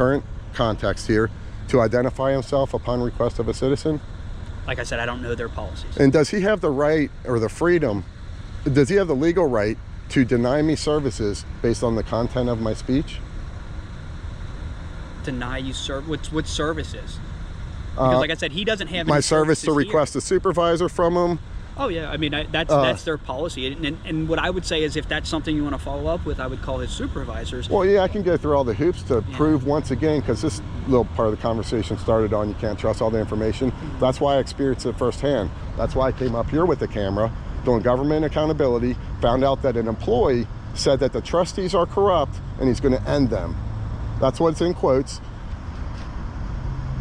current context here, to identify himself upon request of a citizen? Like I said, I don't know their policies. And does he have the right or the freedom, does he have the legal right to deny me services based on the content of my speech? Deny you what services? Because like I said, he doesn't have any my service to here. request a supervisor from him. Oh yeah, I mean that's their policy, and what I would say is if that's something you want to follow up with, I would call his supervisors. Well, yeah, I can go through all the hoops to prove once again, because this little part of the conversation started on you can't trust all the information. That's why I experienced it firsthand. That's why I came up here with the camera, doing government accountability, found out that an employee said that the trustees are corrupt and he's going to end them. That's what's in quotes.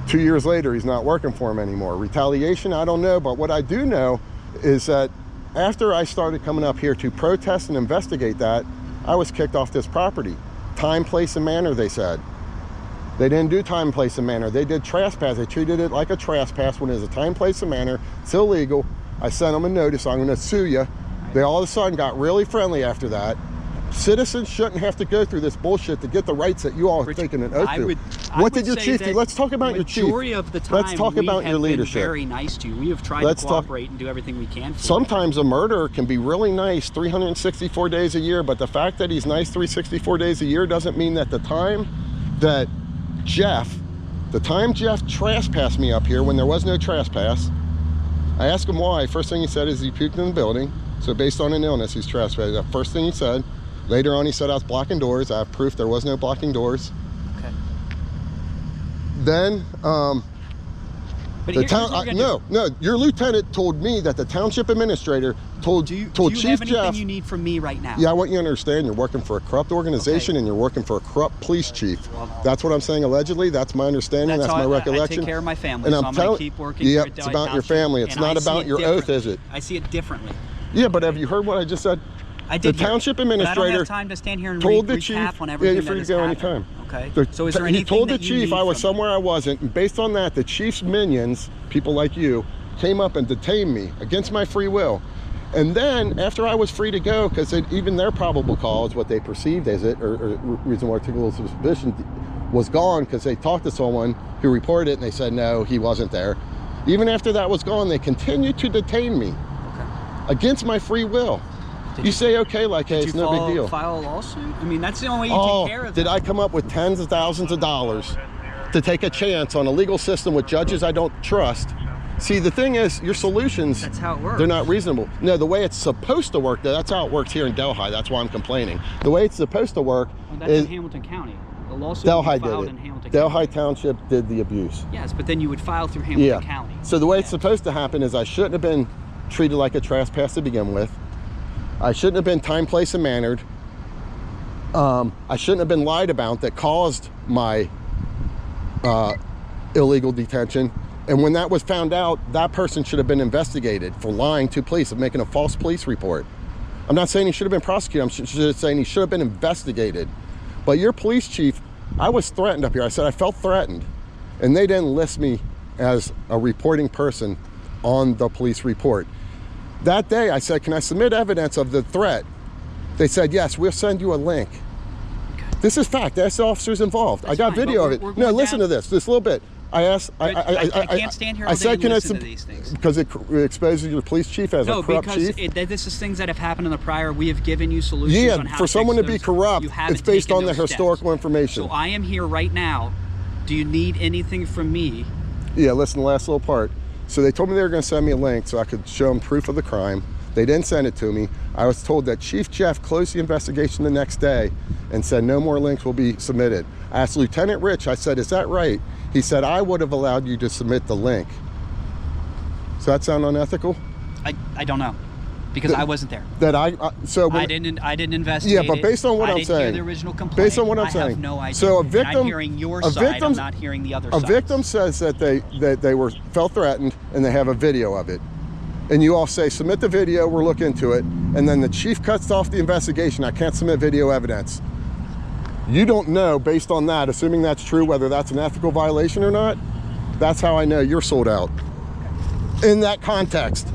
2 years later, he's not working for him anymore. Retaliation, I don't know, but what I do know is that after I started coming up here to protest and investigate that, I was kicked off this property. Time, place, and manner, they said. They didn't do time, place, and manner. They did trespass. They treated it like a trespass when it is a time, place, and manner. It's illegal. I sent them a notice. I'm going to sue you. They all of a sudden got really friendly after that. Citizens shouldn't have to go through this bullshit to get the rights that you all are taking an oath to. What did your chief do? Let's talk about your chief. Majority of the time, let's talk about your leadership. Been very nice to you. We have tried to cooperate and do everything we can for Sometimes a murderer can be really nice 364 days a year, but the fact that he's nice 364 days a year doesn't mean that the time Jeff trespassed me up here when there was no trespass. I asked him why. First thing he said is he puked in the building. So based on an illness, he's trespassing. The first thing he said. Later on, he said I was blocking doors. I have proof there was no blocking doors. Okay. Then, the town. No, your lieutenant told me that the township administrator told Chief Jeff. Do you have anything you need from me right now? Yeah, I want you to understand. You're working for a corrupt organization, and you're working for a corrupt police chief. That's what I'm saying. Allegedly, that's my understanding. That's my recollection. I take care of my family, and so I'm going to keep working. Yeah, it's about your family. It's not about your oath, is it? I see it differently. Yeah, but have you heard what I just said? I did. The township administrator I don't have time to stand here and told the recap chief. On everything you're free to go anytime. Okay. So is there anything he told the that you chief I was somewhere I wasn't, and based on that, the chief's minions, people like you, came up and detained me against my free will. And then after I was free to go, because even their probable cause, what they perceived as it, or reasonable articulable suspicion, was gone because they talked to someone who reported it and they said no, he wasn't there. Even after that was gone, they continued to detain me against my free will. You say okay, like, hey, it's no big deal. File a lawsuit? I mean, that's the only way you take care of it. Did I come up with tens of thousands of dollars to take a chance on a legal system with judges I don't trust? See, the thing is, your solutions, that's how it works. They're not reasonable. No, the way it's supposed to work, that's how it works here in Delhi. That's why I'm complaining. The way it's supposed to work that's is... in Hamilton County. The lawsuit Delhi filed did in Hamilton Delhi County. Township did the abuse. Yes, but then you would file through Hamilton County. So the way it's supposed to happen is I shouldn't have been treated like a trespass to begin with. I shouldn't have been time, place, and mannered. I shouldn't have been lied about that caused my illegal detention. And when that was found out, that person should have been investigated for lying to police and making a false police report. I'm not saying he should have been prosecuted. I'm just saying he should have been investigated. But your police chief, I was threatened up here. I said I felt threatened. And they didn't list me as a reporting person on the police report. That day, I said, can I submit evidence of the threat? They said, yes, we'll send you a link. Okay. This is fact. That's the officers involved. I got video of it. No, listen to this little bit. I asked, I can't stand here all day and listen to these things. Because it exposes your police chief as a corrupt chief? No, because this is things that have happened in the prior. We have given you solutions on how for someone to be corrupt, it's based on the historical information. So I am here right now. Do you need anything from me? Yeah, listen, the last little part. So they told me they were going to send me a link so I could show them proof of the crime. They didn't send it to me. I was told that Chief Jeff closed the investigation the next day and said no more links will be submitted. I asked Lieutenant Rich, I said, is that right? He said, I would have allowed you to submit the link. Does that sound unethical? I don't know. Because I wasn't there. I didn't investigate. Yeah, but based on what I'm saying, I didn't hear the original complaint. Based on what I'm saying, I have no idea. So a victim, I'm hearing your side. I'm not hearing the other side. A victim says that they felt threatened and they have a video of it, and you all say submit the video, we'll look into it, and then the chief cuts off the investigation. I can't submit video evidence. You don't know based on that, assuming that's true, whether that's an ethical violation or not. That's how I know you're sold out. In that context.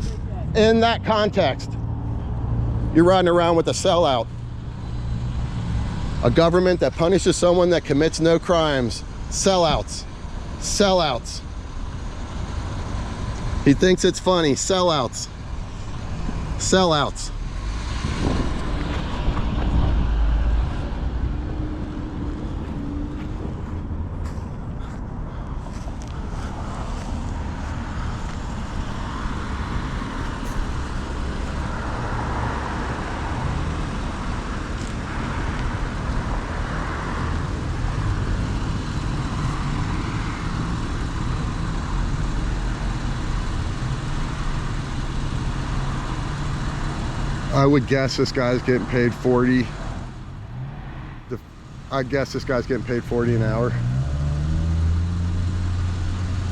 In that context, you're riding around with a sellout. A government that punishes someone that commits no crimes Sellouts. Sellouts. He thinks it's funny. Sellouts. Sellouts. I would guess this guy's getting paid 40. I guess this guy's getting paid 40 an hour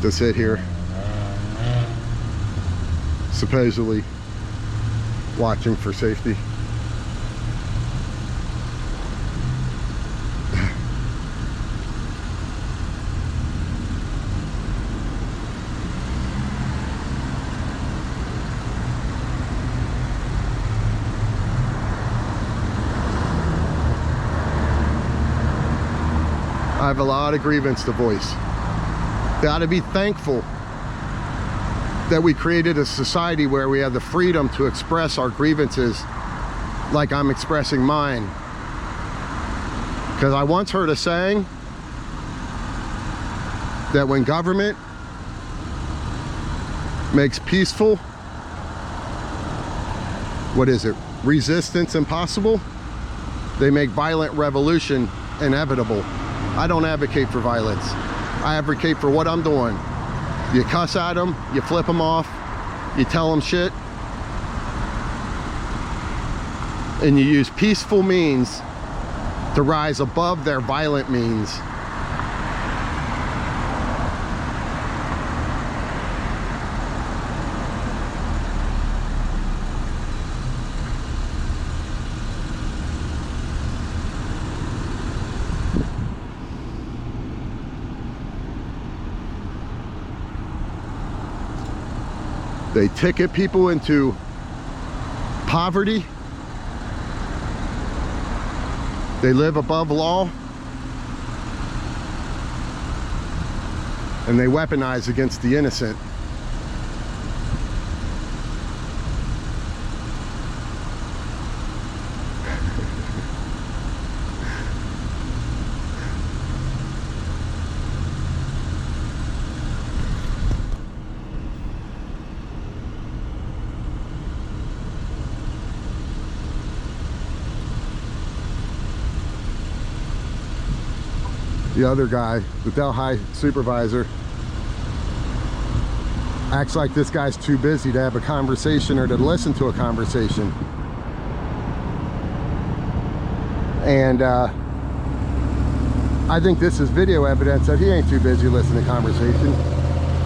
to sit here, supposedly watching for safety. I have a lot of grievance to voice. They ought to be thankful that we created a society where we have the freedom to express our grievances like I'm expressing mine. Because I once heard a saying that when government makes peaceful, what is it, resistance impossible, they make violent revolution inevitable. I don't advocate for violence. I advocate for what I'm doing. You cuss at them, you flip them off, you tell them shit, and you use peaceful means to rise above their violent means. They ticket people into poverty. They live above law. And they weaponize against the innocent. The other guy, the Delhi supervisor, acts like this guy's too busy to have a conversation or to listen to a conversation. And I think this is video evidence that he ain't too busy listening to conversation.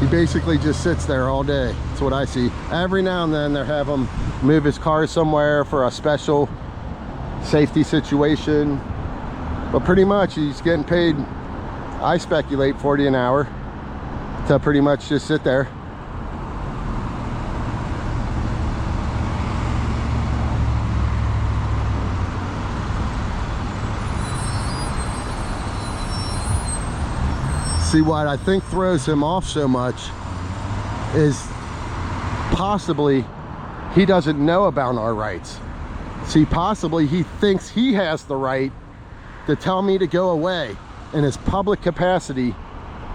He basically just sits there all day. That's what I see. Every now and then they have him move his car somewhere for a special safety situation. But pretty much he's getting paid, I speculate, 40 an hour to pretty much just sit there. See, what I think throws him off so much is possibly he doesn't know about our rights. See, possibly he thinks he has the right to tell me to go away in his public capacity,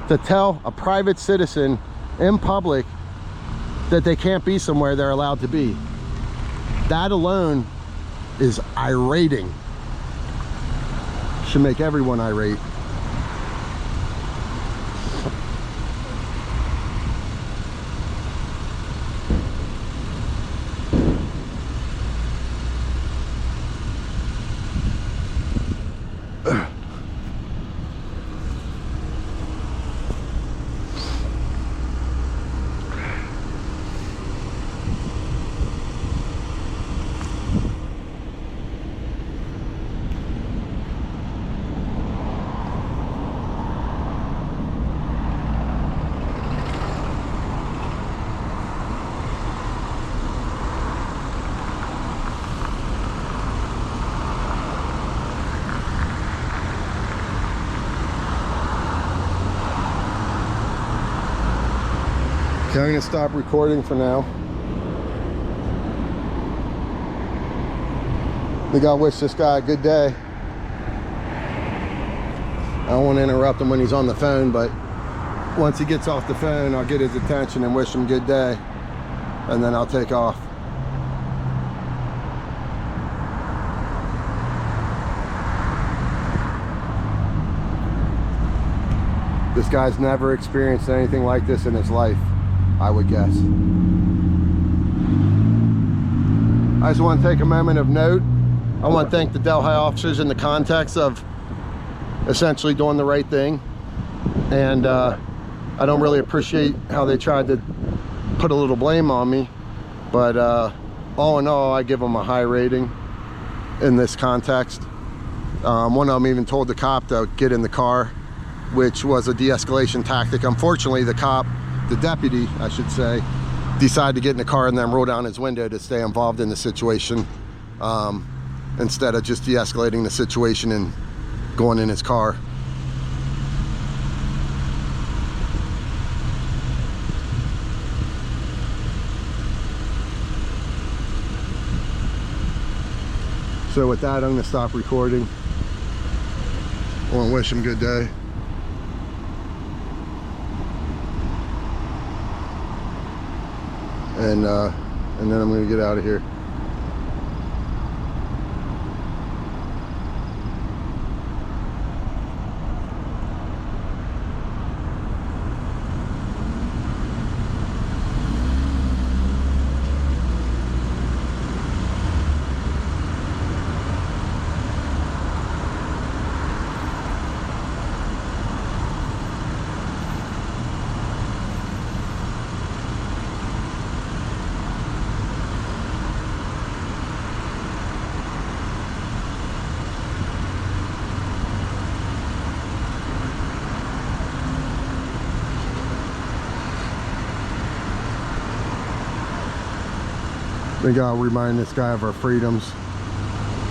to tell a private citizen in public that they can't be somewhere they're allowed to be. That alone is irating. Should make everyone irate. Okay, I'm gonna stop recording for now. I think I'll wish this guy a good day. I don't want to interrupt him when he's on the phone, but once he gets off the phone, I'll get his attention and wish him a good day, and then I'll take off. This guy's never experienced anything like this in his life, I would guess. I just want to take a moment of note. I want to thank the Delhi officers in the context of essentially doing the right thing. And I don't really appreciate how they tried to put a little blame on me. But all in all, I give them a high rating in this context. One of them even told the cop to get in the car, which was a de-escalation tactic. Unfortunately, the cop, the deputy, I should say, decided to get in the car and then roll down his window to stay involved in the situation, instead of just de-escalating the situation and going in his car. So with that, I'm gonna stop recording. I want to wish him a good day. And then I'm going to get out of here. I think I'll remind this guy of our freedoms,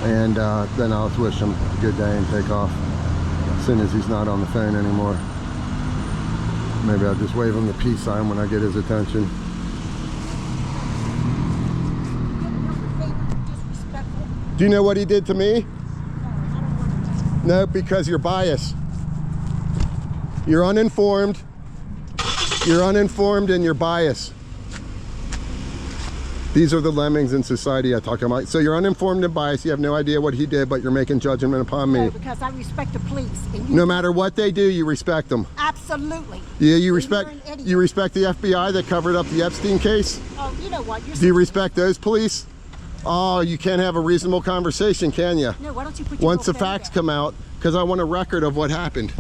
and then I'll wish him a good day and take off as soon as he's not on the phone anymore. Maybe I'll just wave him the peace sign when I get his attention. Do you know what he did to me? No, because you're biased. You're uninformed. You're uninformed and you're biased. These are the lemmings in society I talk about. So you're uninformed and biased. You have no idea what he did, but you're making judgment upon me. No, because I respect the police. And no matter what they do, you respect them. Absolutely. Yeah, you respect the FBI that covered up the Epstein case? Oh, you know what? Do you respect those police? Oh, you can't have a reasonable conversation, can you? No, why don't you put your Once the facts come out, because I want a record of what happened.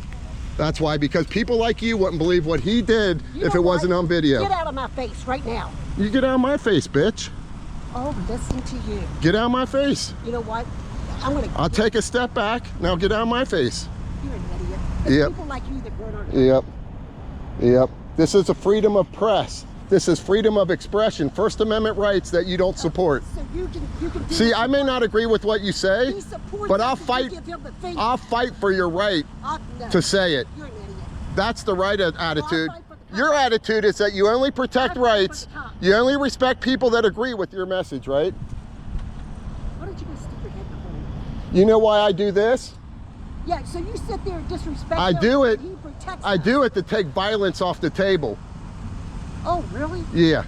That's why, because people like you wouldn't believe what he did if it wasn't on video. Get out of my face right now. You get out of my face, bitch. Oh, listen to you. Get out of my face. You know what? I'll take a step back. Now get out of my face. You're an idiot. It's Yep. people like you that run our Yep. Yep. This is a freedom of press. This is freedom of expression. First Amendment rights that you don't support. So you can do See, I may not agree with what you say, He supports but you, I'll but you fight. give him the finger. I'll fight for your right No, to say it. You're an idiot. That's the right attitude. fight for the cops. Your attitude is that you only protect I fight for rights. the cops. You only respect people that agree with your message, right? Why don't you go stick your head in the hole? You know why I do this? Yeah, so you sit there and disrespect I him, do it. and he protects I us. do it to take violence off the table. Oh, really? Yeah.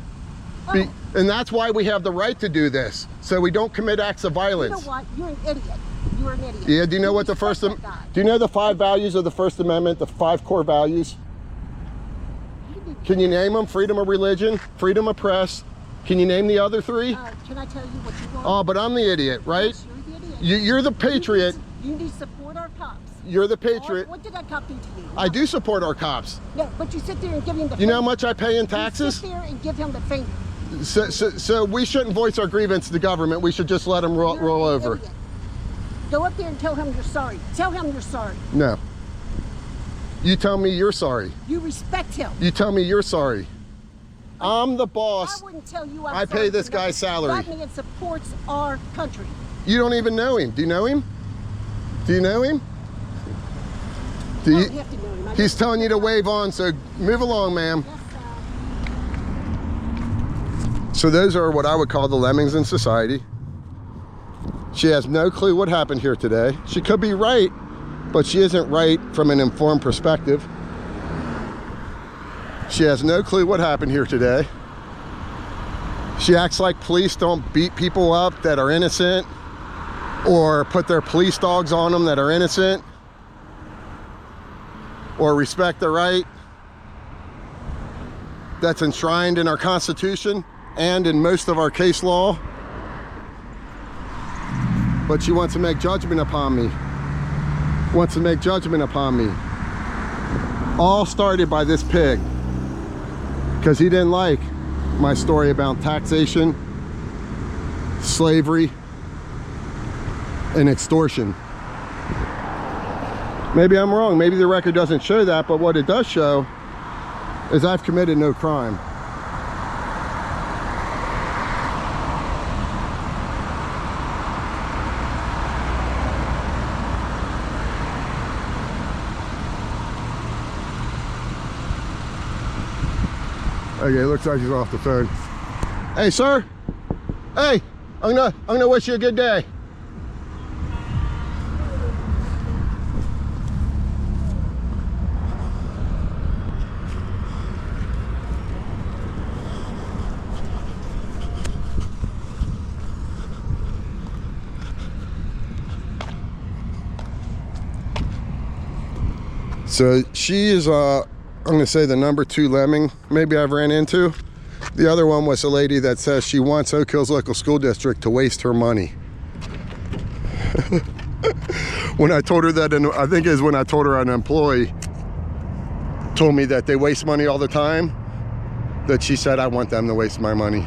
Oh. And that's why we have the right to do this, so we don't commit acts of violence. You know what? You're an idiot. You're an idiot. Yeah, do you know what the respect First that guy. Do you know the 5 values of the First Amendment, the 5 core values? Can you name them? Freedom of religion, freedom of press. Can you name the other 3? Can I tell you what you want? Oh, but I'm the idiot, right? Yes, you're the idiot. You're the patriot. You need to support our cops. You're the patriot. What did that cop do to you? I do support our cops. No, but you sit there and give him the You know how finger. much I pay in You taxes? sit there and give him the finger. So we shouldn't voice our grievance to the government. We should just let them roll You're an over. idiot. Go up there and tell him you're sorry. Tell him you're sorry. No. You tell me you're sorry. You respect him. You tell me you're sorry. I'm the boss. I wouldn't tell you I'm I sorry pay this for guy's nothing. salary. That man supports our country. You don't even know him. Do you know him? Do you know him? Do I you? don't have to know him. I He's just- telling you to wave on, so move along, ma'am. Yes, So those are what I would call the lemmings in society. She has no clue what happened here today. She could be right, but she isn't right from an informed perspective. She has no clue what happened here today. She acts like police don't beat people up that are innocent or put their police dogs on them that are innocent or respect the right that's enshrined in our Constitution and in most of our case law. But she wants to make judgment upon me. Wants to make judgment upon me. All started by this pig, because he didn't like my story about taxation, slavery, and extortion. Maybe I'm wrong. Maybe the record doesn't show that, but what it does show is I've committed no crime. Okay, it looks like he's off the phone. Hey, sir. Hey, I'm gonna wish you a good day. So she is, I'm gonna say the number 2 lemming maybe I've ran into. The other one was a lady that says she wants Oak Hills Local School District to waste her money. When I told her that, I think it was when I told her an employee told me that they waste money all the time, that she said, I want them to waste my money.